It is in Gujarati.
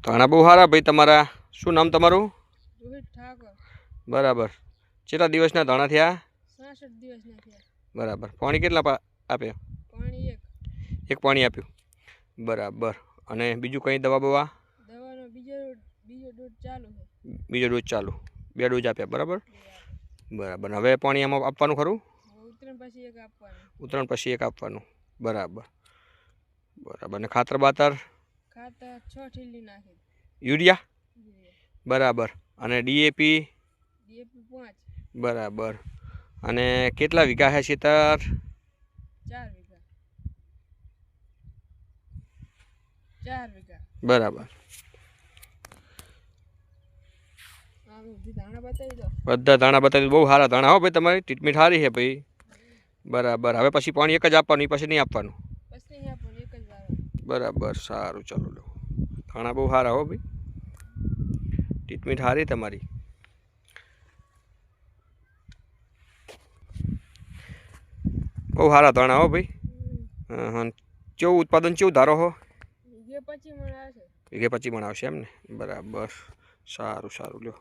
धाणा बहु सारा भाई तमारा शू नाम तमारू રોહિત ઠાકોર बराबर કેટલા દિવસના धाणा થયા 66 દિવસના થયા बराबर पाणी કેટલા આપે પાણી એક પાણી આપ્યું बराबर અને બીજું કઈ દવા બવા દવાનો બીજો ડોઝ ચાલુ છે બીજો ડોઝ ચાલુ બે ડોઝ આપ્યા બરાબર બરાબર હવે પાણી આમાં આપવાનું ખરું ઉતરણ પછી એક આપવાનું બરાબર બરાબર ને ખાતર બાતર ખાતર 6 ઠીલી નાખી યુરિયા बराबर અને ડીએપી 5 बराबर અને કેટલા વીઘા છે ખેતર 4 વીઘા बराबर બધા દાણા બતાવી બહુ સારા દાણા હો ભાઈ તમારી ટ્રીટમેન્ટ સારી છે ભાઈ बराबर હવે પછી પાણી એક જ આપવાનું પછી નહીં આપવાનું बराबर સારું ચાલો લો દાણા બહુ સારા હો ભાઈ ट्रीटमेंट सारी तमारी बहु सारा दाणा हो भाई हाँ हाँ केव उत्पादन केव धारो हो वीघे 25 मण आवशे एम ने बराबर सारू सारू लो।